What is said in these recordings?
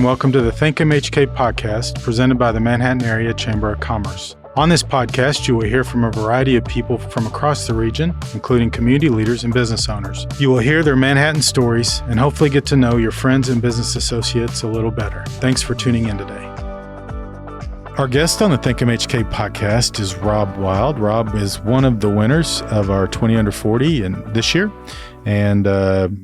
welcome to the Think MHK podcast presented by the Manhattan Area Chamber of Commerce. On this podcast, you will hear from a variety of people from across the region, including community leaders and business owners. You will hear their Manhattan stories and hopefully get to know your friends and business associates a little better. Thanks for tuning in today. Our guest on the Think MHK podcast is Rob Wild. Rob is one of the winners of our 20 Under 40 this year, and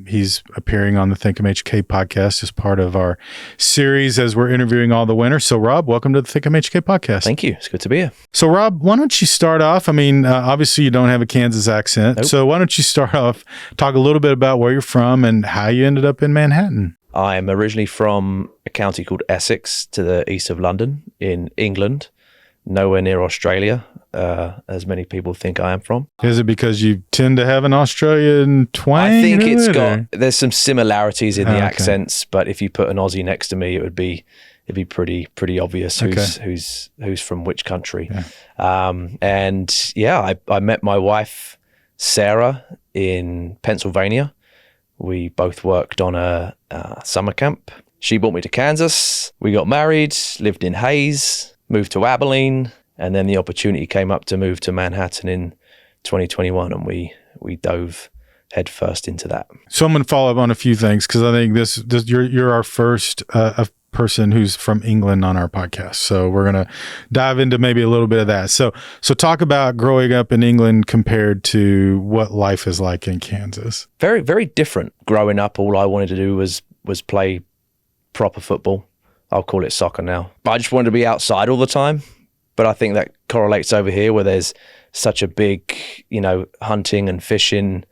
he's appearing on the Think MHK podcast as part of our series as we're interviewing all the winners. So, Rob, welcome to the Think MHK podcast. Thank you. It's good to be here. So, Rob, why don't you start off? I mean, obviously you don't have a Kansas accent, Nope. So why don't you start off, talk a little bit about where you're from and how you ended up in Manhattan? I'm originally from a county called Essex to the east of London in England, nowhere near Australia, as many people think I am from. Is it because you tend to have an Australian twang? I think to there's some similarities in the okay. accents, but if you put an Aussie next to me, it'd be pretty obvious who's from which country. Yeah. I met my wife Sarah in Pennsylvania. We both worked on a summer camp. She brought me to Kansas. We got married, lived in Hayes, moved to Abilene, and then the opportunity came up to move to Manhattan in 2021, and we dove headfirst into that. So I'm going to follow up on a few things because I think this you're our first person who's from England on our podcast. So we're going to dive into maybe a little bit of that. So talk about growing up in England compared to what life is like in Kansas. Very, very different. Growing up, all I wanted to do was play proper football. I'll call it soccer now. But I just wanted to be outside all the time. But I think that correlates over here where there's such a big, hunting and fishing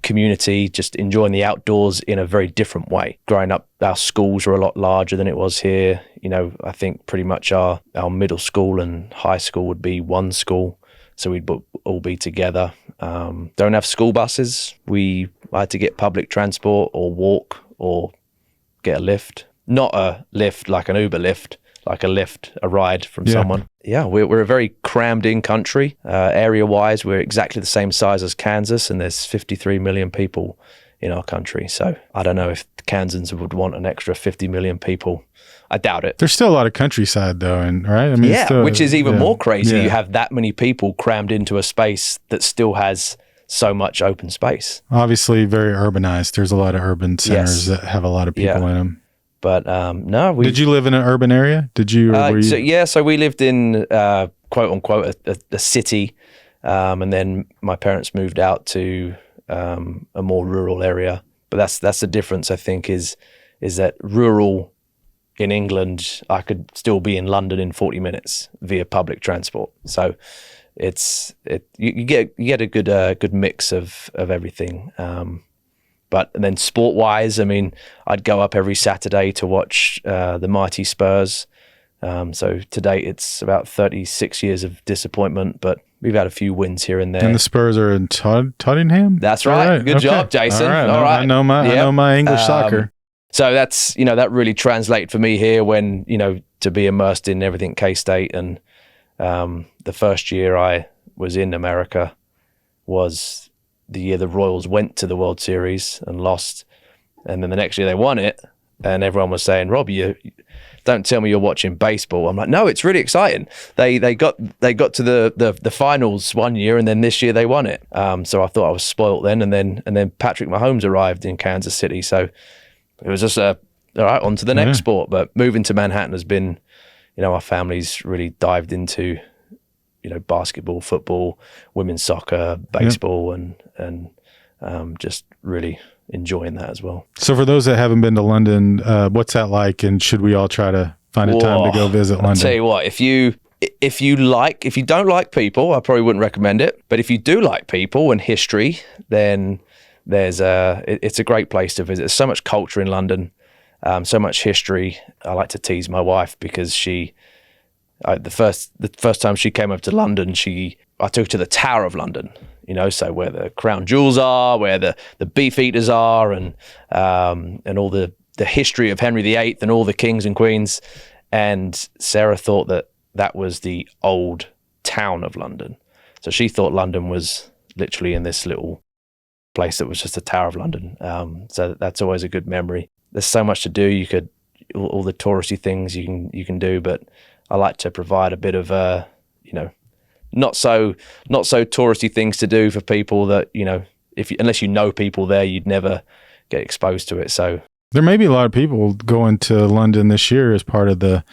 community, just enjoying the outdoors in a very different way. Growing up, our schools were a lot larger than it was here. I think pretty much our middle school and high school would be one school. So we'd all be together. Don't have school buses. I had to get public transport or walk or get a lift. Not a lift like an Uber lift, like a ride from someone. Yeah, we're a very crammed in country. Area-wise, we're exactly the same size as Kansas, and there's 53 million people in our country. So I don't know if Kansans would want an extra 50 million people. I doubt it. There's still a lot of countryside though, right? I mean, which is even more crazy. Yeah. You have that many people crammed into a space that still has so much open space. Obviously very urbanized. There's a lot of urban centers that have a lot of people in them. But no, did you live in an urban area? Did you? So we lived in quote unquote a city, and then my parents moved out to a more rural area. But that's the difference. I think is that rural in England, I could still be in London in 40 minutes via public transport. So you get a good mix of everything. But then sport-wise, I mean, I'd go up every Saturday to watch the mighty Spurs. So to date, it's about 36 years of disappointment, but we've had a few wins here and there. And the Spurs are in Tottenham? That's right. Good job, Jason. All right. I know my English soccer. So that's, that really translated for me here when, to be immersed in everything K-State. And the first year I was in America was the year the Royals went to the World Series and lost, and then the next year they won it, and everyone was saying, "Rob, you don't tell me you're watching baseball." I'm like, "No, it's really exciting. They got to the finals one year, and then this year they won it." So I thought I was spoilt then, and then Patrick Mahomes arrived in Kansas City, so it was just all right, on to the next sport. But moving to Manhattan has been, our family's really dived into basketball, football, women's soccer, baseball, and just really enjoying that as well. So for those that haven't been to London, what's that like? And should we all try to find a time to go visit London? I'll tell you what, if you don't like people, I probably wouldn't recommend it. But if you do like people and history, then it's a great place to visit. There's so much culture in London, so much history. I like to tease my wife because the first time she came up to London, I took her to the Tower of London, so where the crown jewels are, where the beef eaters are, and all the history of Henry VIII and all the kings and queens. And Sarah thought that was the old town of London. So she thought London was literally in this little place that was just the Tower of London. So that's always a good memory. There's so much to do. You could all the touristy things you can do, but I like to provide a bit of not so touristy things to do for people that unless you know people there, you'd never get exposed to it. So there may be a lot of people going to London this year as part of the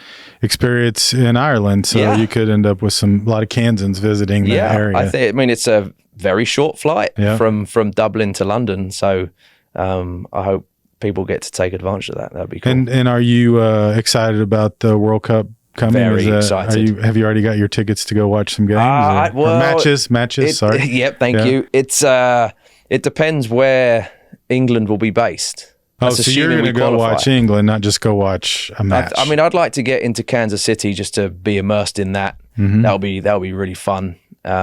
experience in Ireland. So you could end up with a lot of Kansans visiting the area. I mean, it's a very short flight from Dublin to London. So I hope people get to take advantage of that. That'd be cool. And are you excited about the World Cup coming? Very excited. Have you already got your tickets to go watch some games or matches? Sorry. Yep. Thank you. It depends where England will be based. So you're going to go watch England, not just go watch a match. I mean, I'd like to get into Kansas City just to be immersed in that. Mm-hmm. That'll be really fun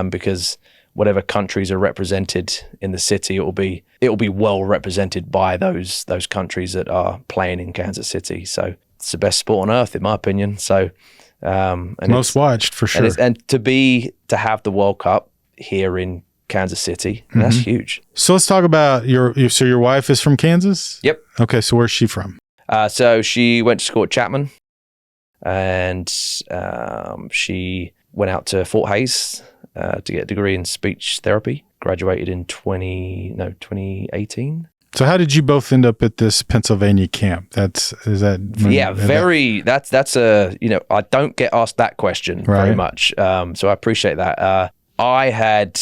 because whatever countries are represented in the city, it will be well represented by those countries that are playing in Kansas City. So it's the best sport on earth, in my opinion. So and most watched for sure. And to have the World Cup here in Kansas City, that's huge. So let's talk about your wife is from Kansas? Yep. Okay, so where's she from? So she went to school at Chapman, and she went out to Fort Hayes to get a degree in speech therapy. Graduated in 2018. So how did you both end up at this Pennsylvania camp? That's I don't get asked that question very much. So I appreciate that. I had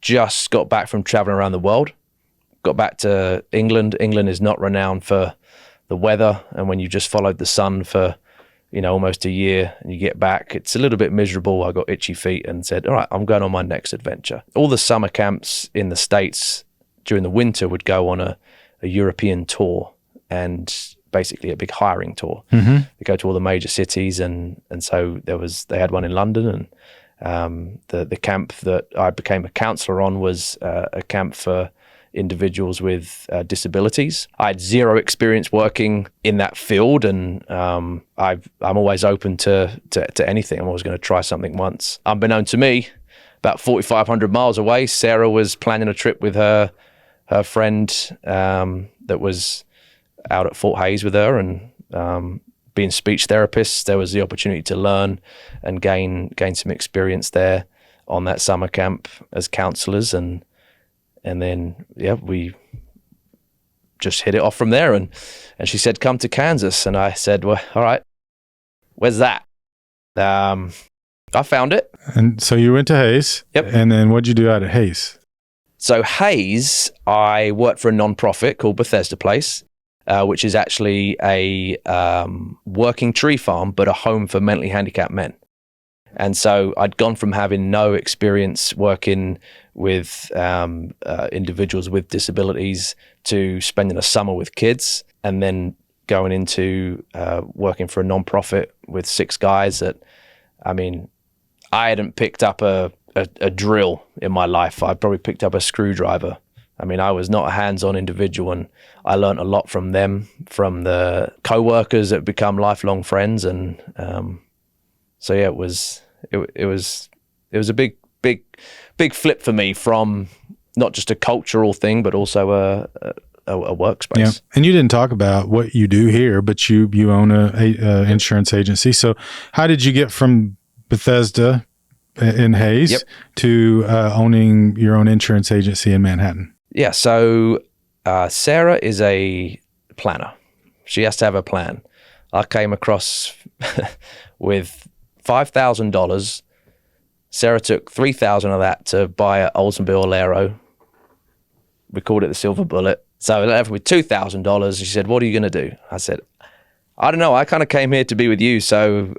just got back from traveling around the world, got back to England. England is not renowned for the weather. And when you just followed the sun for, almost a year and you get back, it's a little bit miserable. I got itchy feet and said, all right, I'm going on my next adventure. All the summer camps in the States during the winter would go on a European tour and basically a big hiring tour. Mm-hmm. They go to all the major cities. And so they had one in London, and the camp that I became a counselor on was a camp for individuals with disabilities. I had zero experience working in that field, and I'm always open to anything. I'm always going to try something once. Unbeknown to me, about 4,500 miles away, Sarah was planning a trip with her friend that was out at Fort Hayes with her, and being speech therapists, there was the opportunity to learn and gain some experience there on that summer camp as counselors, and then we just hit it off from there. And she said, come to Kansas, and I said, well, all right, where's that? I found it. And so you went to Hayes. Yep. And then what'd you do out at Hayes? So Hayes, I worked for a nonprofit called Bethesda Place, which is actually a working tree farm, but a home for mentally handicapped men. And so I'd gone from having no experience working with individuals with disabilities to spending a summer with kids, and then going into working for a nonprofit with 6 guys that, I hadn't picked up a drill in my life. I probably picked up a screwdriver. I was not a hands-on individual, and I learned a lot from them, from the co-workers that become lifelong friends. And it was a big flip for me, from not just a cultural thing, but also a workspace. Yeah, and you didn't talk about what you do here, but you own a insurance agency. So how did you get from Bethesda in Hayes to owning your own insurance agency in Manhattan? Yeah, so Sarah is a planner. She has to have a plan. I came across with $5,000. Sarah took $3,000 of that to buy an Oldsmobile Alero. We called it the Silver Bullet. So I left with $2,000. She said, what are you going to do? I said, I don't know. I kind of came here to be with you, so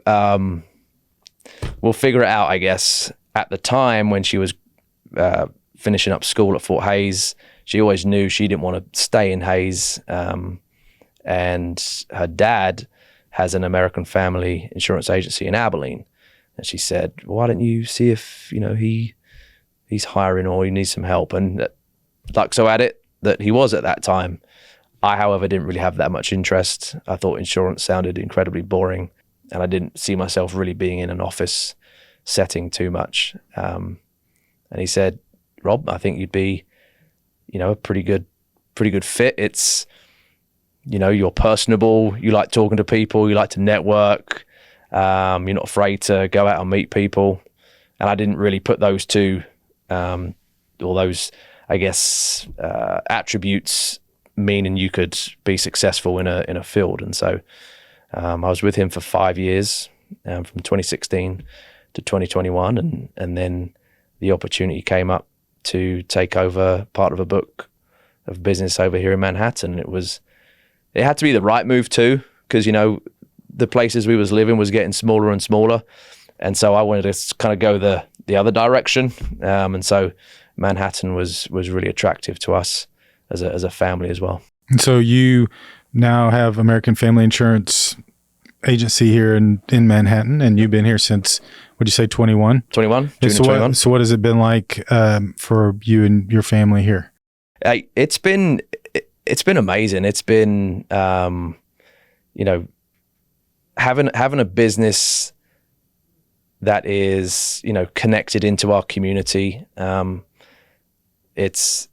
we'll figure it out, I guess. At the time when she was finishing up school at Fort Hayes, she always knew she didn't want to stay in Hayes. And her dad has an American Family Insurance Agency in Abilene. And she said, why don't you see if, he's hiring or he needs some help? And luck so had it that he was at that time. I, however, didn't really have that much interest. I thought insurance sounded incredibly boring, and I didn't see myself really being in an office setting too much. And he said, Rob, I think you'd be, a pretty good fit. It's you're personable, you like talking to people, you like to network, you're not afraid to go out and meet people. And I didn't really put those two, all those, I guess, attributes meaning you could be successful in a field. And so I was with him for 5 years, from 2016 to 2021, and then the opportunity came up to take over part of a book of business over here in Manhattan. It had to be the right move too, because the places we was living was getting smaller and smaller, and so I wanted to kind of go the other direction, and so Manhattan was really attractive to us as a family as well. And so you now have American Family Insurance Agency here in Manhattan, and you've been here since, what'd you say, 21? 21. So what has it been like for you and your family here? It's been amazing. It's been having a business that is connected into our community. It's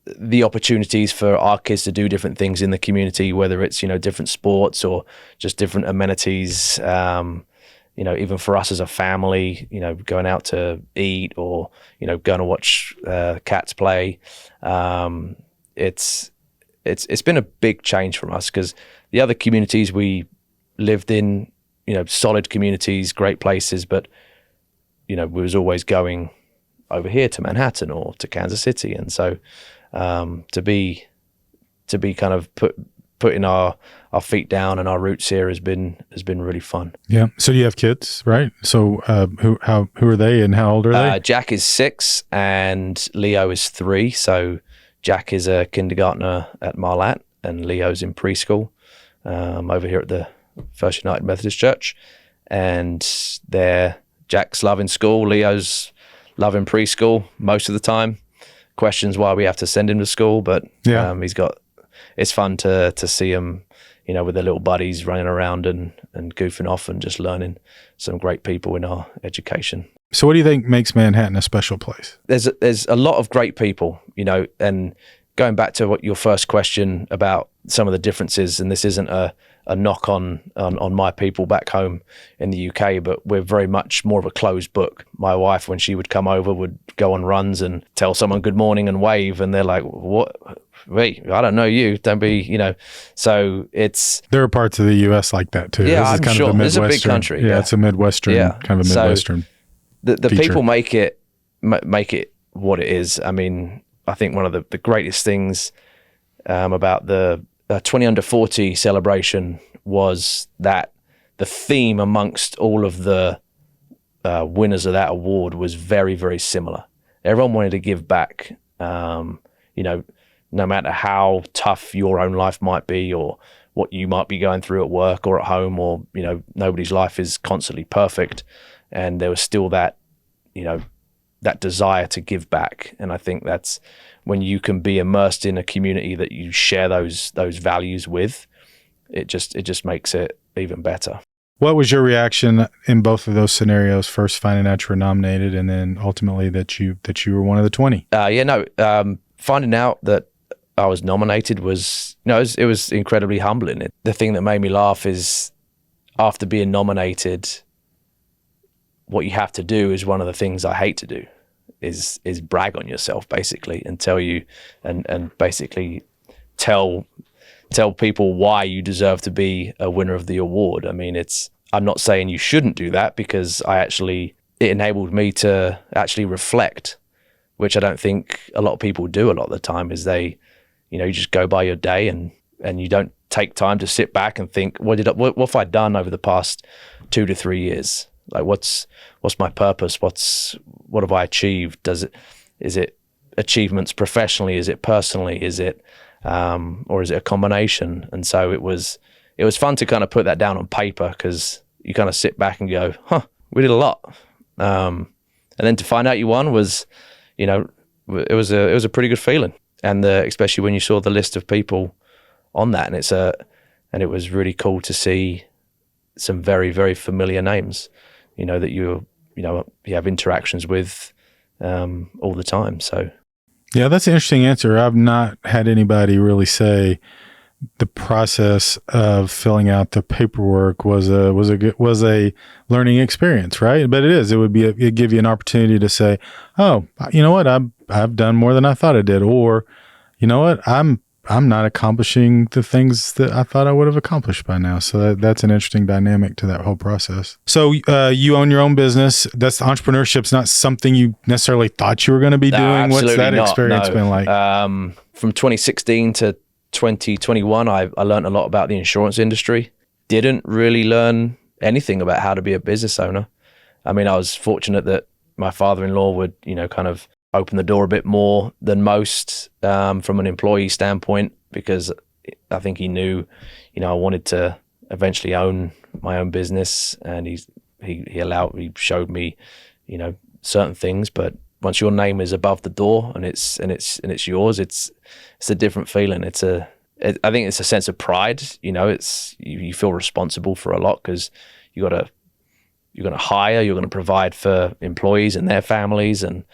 the opportunities for our kids to do different things in the community, whether it's different sports or just different amenities. Even for us as a family, going out to eat or going to watch cats play. It's been a big change from us, because the other communities we lived in, solid communities, great places, but we was always going over here to Manhattan or to Kansas City, and so to be kind of putting our feet down and our roots here has been really fun. Yeah. So you have kids, right? So who are they and how old are they? Jack is 6 and Leo is 3. So Jack is a kindergartner at Marlatt and Leo's in preschool over here at the First United Methodist Church. And Jack's loving school, Leo's loving preschool most of the time. Questions why we have to send him to school, but yeah. It's fun to see him, with their little buddies running around and goofing off and just learning some great people in our education. So what do you think makes Manhattan a special place? There's a lot of great people, and going back to what your first question about some of the differences, and this isn't a knock on my people back home in the UK, but we're very much more of a closed book. My wife, when she would come over, would go on runs and tell someone good morning and wave, and they're like, what? Wait, I don't know you. Don't be, So there are parts of the U.S. like that too. Yeah, I'm sure. It's a big country. Yeah, it's a Midwestern, kind of a Midwestern. So the people make it what it is. I mean, I think one of the greatest things about the 20 under 40 celebration was that the theme amongst all of the winners of that award was very, very similar. Everyone wanted to give back, no matter how tough your own life might be or what you might be going through at work or at home, or, nobody's life is constantly perfect. And there was still that, that desire to give back. And I think that's when you can be immersed in a community that you share those values with, it just makes it even better. What was your reaction in both of those scenarios? First, finding out you were nominated, and then ultimately that you were one of the 20. Finding out that I was nominated was, it was incredibly humbling. The thing that made me laugh is, after being nominated, what you have to do is one of the things I hate to do, is brag on yourself basically, and tell you and basically tell people why you deserve to be a winner of the award. I mean, I'm not saying you shouldn't do that, because it enabled me to actually reflect, which I don't think a lot of people do a lot of the time, is you just go by your day and you don't take time to sit back and think, what have I done over the past 2 to 3 years? Like, what's my purpose? What have I achieved? Is it achievements professionally? Is it personally? Is it, or is it a combination? And so it was fun to kind of put that down on paper, because you kind of sit back and go, we did a lot. And then to find out you won was, it was a pretty good feeling. And especially when you saw the list of people on that, and it was really cool to see some very, very familiar names, that you have interactions with all the time. So, yeah, that's an interesting answer. I've not had anybody really say the process of filling out the paperwork was a learning experience, right? But it'd give you an opportunity to say, oh, you know what, I've done more than I thought I did, or you know what, I'm not accomplishing the things that I thought I would have accomplished by now. So that's an interesting dynamic to that whole process. So you own your own business. That's entrepreneurship's not something you necessarily thought you were going to be doing. What's that experience been like? From 2016 to 2021, I learned a lot about the insurance industry. Didn't really learn anything about how to be a business owner. I mean, I was fortunate that my father-in-law would, kind of open the door a bit more than most from an employee standpoint, because I think he knew, I wanted to eventually own my own business, and he showed me, certain things. But once your name is above the door and it's yours, it's a different feeling. I think it's a sense of pride. You feel responsible for a lot, because you're going to hire, you're going to provide for employees and their families, and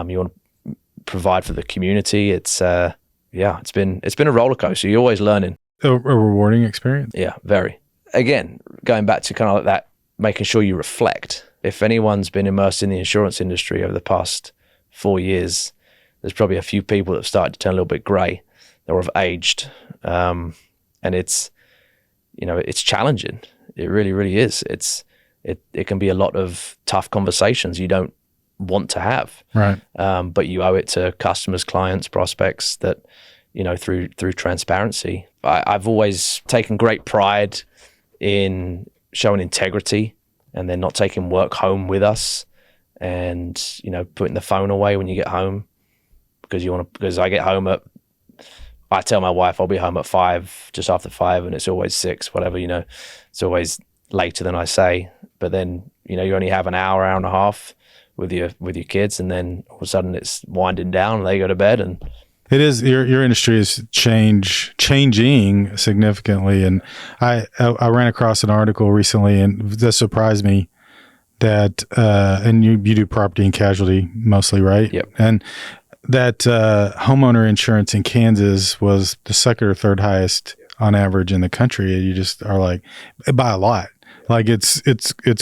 you want to provide for the community. It's been a roller coaster. You're always learning. A rewarding experience. Yeah, very. Again, going back to kind of like that, making sure you reflect. If anyone's been immersed in the insurance industry over the past 4 years, there's probably a few people that have started to turn a little bit grey or have aged, and it's challenging. It really, really is. It can be a lot of tough conversations you don't want to have, right? But you owe it to customers, clients, prospects that through transparency. I've always taken great pride in showing integrity, and then not taking work home with us, and putting the phone away when you get home, because I get home I tell my wife I'll be home at 5, just after 5, and it's always 6, whatever, it's always later than I say. But then you only have an hour and a half with your kids, and then all of a sudden it's winding down and they go to bed. And it is, your industry is changing significantly. And I ran across an article recently, and this surprised me, that and you do property and casualty mostly, right? Yep. And that homeowner insurance in Kansas was the second or third highest on average in the country. You just are like, by a lot. Like it's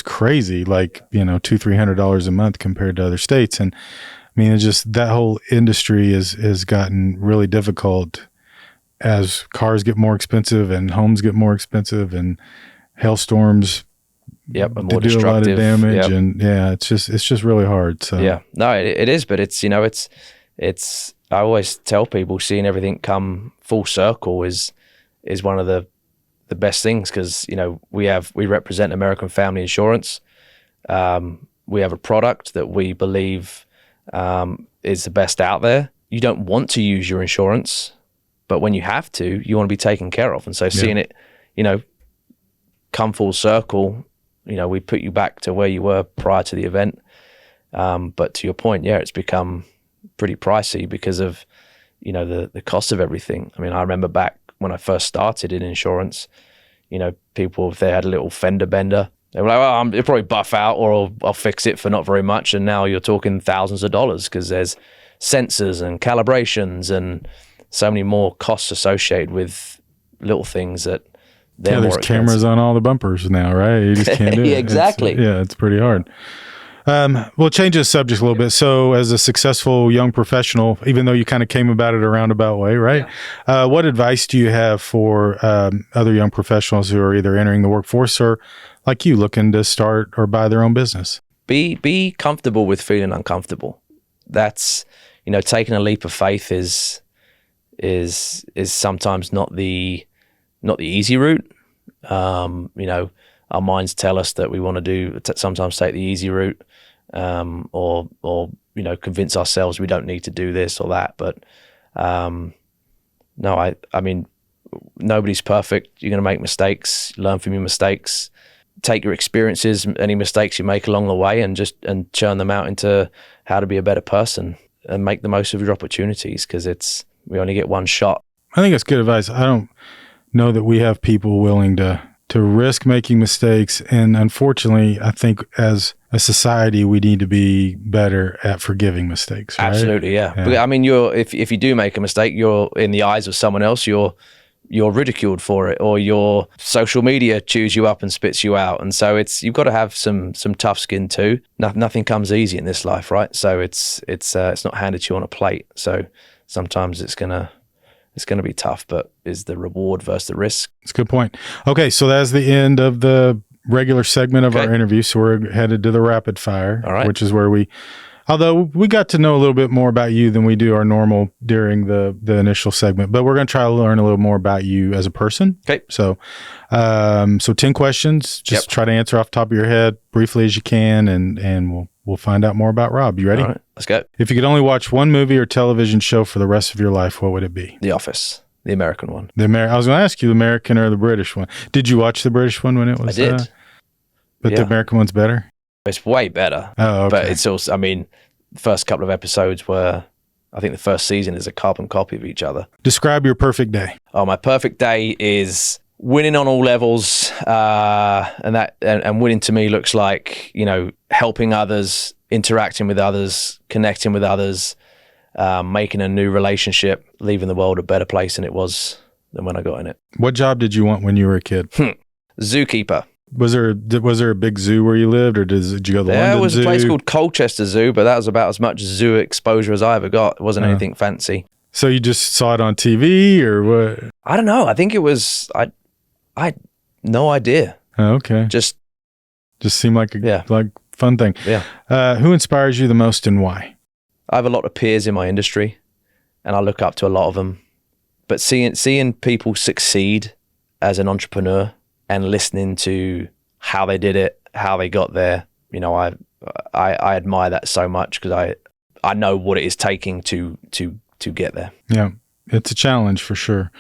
crazy, like, $200-$300 a month compared to other states. And I mean, it's just, that whole industry has gotten really difficult as cars get more expensive and homes get more expensive, and hailstorms and more do a destructive. lot of damage. Yep. And yeah, it's just really hard. So yeah, no, it is, but it's I always tell people, seeing everything come full circle is one of the best things, because we represent American Family Insurance. We have a product that we believe is the best out there. You don't want to use your insurance, but when you have to, you want to be taken care of. And so seeing it, come full circle, we put you back to where you were prior to the event. But to your point, it's become pretty pricey because of, the cost of everything. I mean, I remember back when I first started in insurance, people, if they had a little fender bender, they were like, well, it'll probably buff out, or I'll fix it for not very much. And now you're talking thousands of dollars, because there's sensors and calibrations and so many more costs associated with little things that they're more expensive. There's cameras on all the bumpers now, right? You just can't do it. Exactly. It's pretty hard. We'll change the subject a little bit. So as a successful young professional, even though you kind of came about it a roundabout way, right? Yeah. What advice do you have for other young professionals who are either entering the workforce or, like you, looking to start or buy their own business? Be comfortable with feeling uncomfortable. That's, taking a leap of faith is sometimes not the easy route. Our minds tell us that we want to sometimes take the easy route, or convince ourselves we don't need to do this or that. But no, I mean, nobody's perfect. You're going to make mistakes. Learn from your mistakes. Take your experiences, any mistakes you make along the way, and churn them out into how to be a better person and make the most of your opportunities, because we only get one shot. I think that's good advice. I don't know that we have people willing to risk making mistakes. And unfortunately, I think as a society, we need to be better at forgiving mistakes, right? Absolutely, yeah. But, I mean, if you do make a mistake, you're, in the eyes of someone else, you're you're ridiculed for it, or your social media chews you up and spits you out. And so you've got to have some tough skin too. Nothing comes easy in this life, right? So it's not handed to you on a plate. So sometimes it's gonna be tough, but is the reward versus the risk? That's a good point. Okay, so that's the end of the regular segment of our interview. So we're headed to the rapid fire, all right, which is where although we got to know a little bit more about you than we do our normal during the initial segment, but we're going to try to learn a little more about you as a person. Okay. So 10 questions, just try to answer off the top of your head briefly as you can, and we'll find out more about Rob. You ready? All right, let's go. If you could only watch one movie or television show for the rest of your life, what would it be? The Office, the American one. I was going to ask you the American or the British one. Did you watch the British one when it was? I did. But the American one's better? It's way better. Oh, okay. But it's also, the first couple of episodes were, I think the first season is a carbon copy of each other. Describe your perfect day. Oh, my perfect day is winning on all levels. And winning to me looks like, helping others, interacting with others, connecting with others, making a new relationship, leaving the world a better place than it was than when I got in it. What job did you want when you were a kid? Zookeeper. Was there a big zoo where you lived, or did you go to the London Zoo? There was a place called Colchester Zoo, but that was about as much zoo exposure as I ever got. It wasn't anything fancy. So you just saw it on TV, or what? I don't know. I think it was, I had no idea. Oh, okay. Just seemed like a fun thing. Yeah. Who inspires you the most and why? I have a lot of peers in my industry, and I look up to a lot of them. But seeing people succeed as an entrepreneur and listening to how they did it, how they got there, I admire that so much, because I know what it is taking to get there. Yeah, it's a challenge for sure.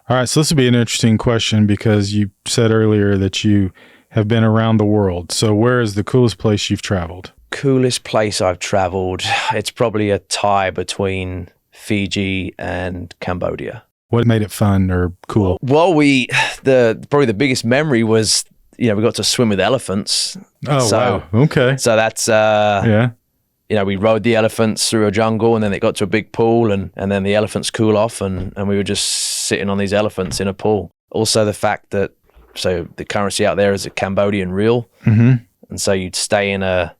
All right, so this will be an interesting question, because you said earlier that you have been around the world. So where is the coolest place you've traveled? Coolest place I've traveled, it's probably a tie between Fiji and Cambodia. What made it fun or cool? Well, probably the biggest memory was, we got to swim with elephants. Oh, wow. Okay. So that's, we rode the elephants through a jungle, and then it got to a big pool, and then the elephants cool off, and we were just sitting on these elephants in a pool. Also the fact that, so the currency out there is a Cambodian rial. Mm-hmm. And so you'd stay in a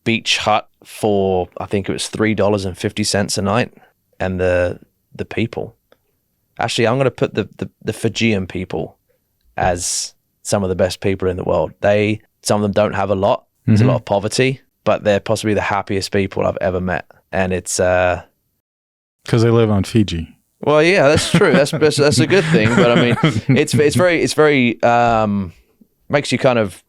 beach hut for, I think it was $3.50 a night. And the people, actually, I'm going to put the Fijian people as some of the best people in the world. Some of them don't have a lot. There's a lot of poverty, but they're possibly the happiest people I've ever met. And it's because they live on Fiji. Well, yeah, that's true. That's a good thing. But it's very makes you kind of,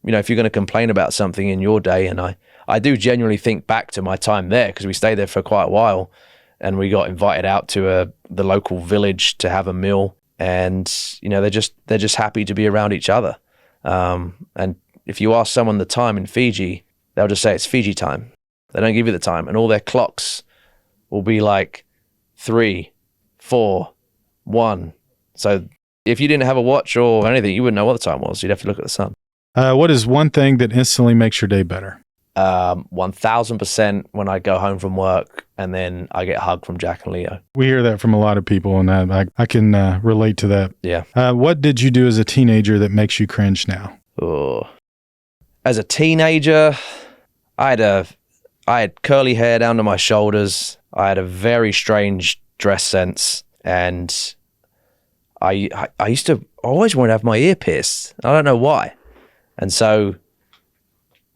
if you're going to complain about something in your day, and I do genuinely think back to my time there, because we stayed there for quite a while. And we got invited out to the local village to have a meal, and they're just happy to be around each other. And if you ask someone the time in Fiji, they'll just say it's Fiji time. They don't give you the time, and all their clocks will be like 3, 4, 1. So if you didn't have a watch or anything, you wouldn't know what the time was. You'd have to look at the sun. What is one thing that instantly makes your day better? 1000% when I go home from work and then I get a hug from Jack and Leo. We hear that from a lot of people, and I can relate to that. Yeah. What did you do as a teenager that makes you cringe now? Oh. As a teenager, I had curly hair down to my shoulders. I had a very strange dress sense, and I always wanted to have my ear pierced. I don't know why. And so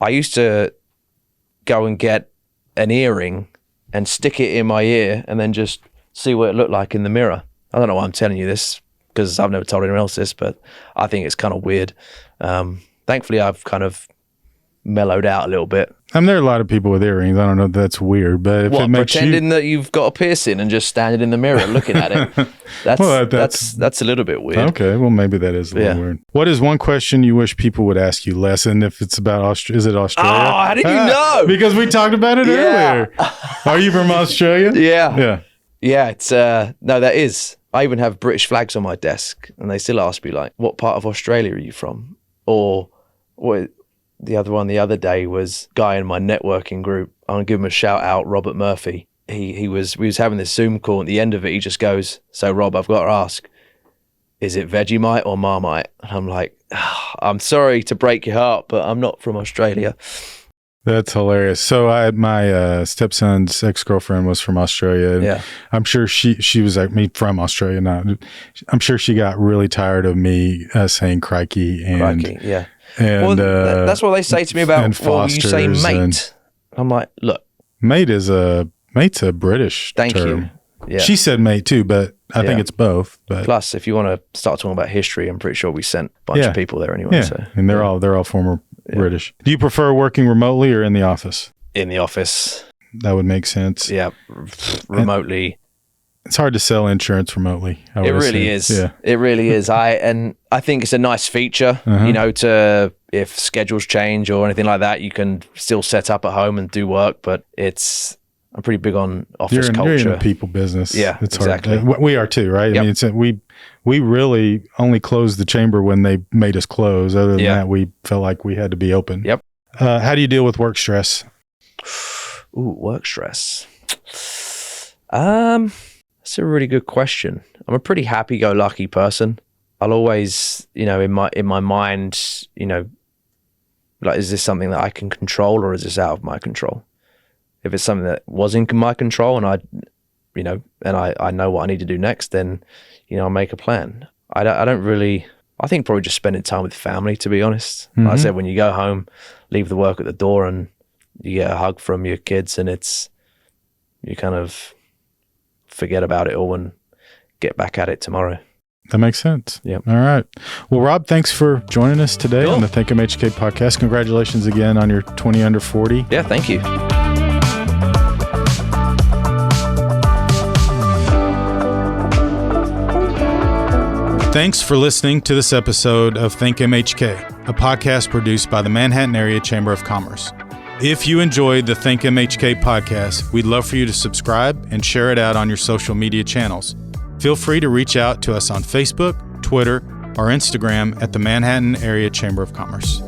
I used to go and get an earring and stick it in my ear and then just see what it looked like in the mirror. I don't know why I'm telling you this, because I've never told anyone else this, but I think it's kind of weird. Thankfully, I've kind of mellowed out a little bit. There are a lot of people with earrings. I don't know if that's weird, but if it makes pretending that you've got a piercing and just standing in the mirror looking at it, that's a little bit weird. Okay, well, maybe that is a little weird. What is one question you wish people would ask you less? And if it's about is it Australia? Oh, how did you know? Because we talked about it earlier. Are you from Australia? Yeah. It's no, that is. I even have British flags on my desk, and they still ask me like, "What part of Australia are you from?" Or what? The other one the other day was guy in my networking group. I'm gonna give him a shout out, Robert Murphy. We was having this Zoom call. At the end of it, he just goes, "So Rob, I've got to ask, is it Vegemite or Marmite? And I'm like, I'm sorry to break your heart, but I'm not from Australia. That's hilarious. So my stepson's ex-girlfriend was from Australia. And Yeah. I'm sure she was like me from Australia now. I'm sure she got really tired of me saying crikey and Crikey, yeah. and that's what they say to me about, and well, you say Fosters mate. I'm like, look, mate's a British thank term. you. Yeah. She said mate too, but I think Yeah. it's both. But Plus, if you want to start talking about history, I'm pretty sure we sent a bunch Yeah. of people there anyway. yeah, So and they're all former British. Do you prefer working remotely or in the office? in the office, That would make sense. yeah, remotely. It's hard to sell insurance remotely. I would It really assume. is. Yeah. It really is. I think it's a nice feature, Uh-huh. you know, to if schedules change or anything like that, you can still set up at home and do work. But I'm pretty big on office You're culture. in a people business. Yeah, it's exactly. hard. We are too, right? Yep. I mean, we really only closed the chamber when they made us close. Other than that, we felt like we had to be open. Yep. How do you deal with work stress? Ooh, work stress. That's a really good question. I'm a pretty happy-go-lucky person. I'll always, you know, in my mind, you know, like, is this something that I can control or is this out of my control? If it's something that was in my control and I know what I need to do next, then, you know, I'll make a plan. I don't really, I think probably just spending time with family, to be honest. Like I said, when you go home, leave the work at the door and you get a hug from your kids and you kind of forget about it all and get back at it tomorrow. That makes sense. Yep. All right. Well, Rob, thanks for joining us today on the Think MHK podcast. Congratulations again on your 20 under 40. Yeah, thank you. Thanks for listening to this episode of Think MHK, a podcast produced by the Manhattan Area Chamber of Commerce. If you enjoyed the Think MHK podcast, we'd love for you to subscribe and share it out on your social media channels. Feel free to reach out to us on Facebook, Twitter, or Instagram at the Manhattan Area Chamber of Commerce.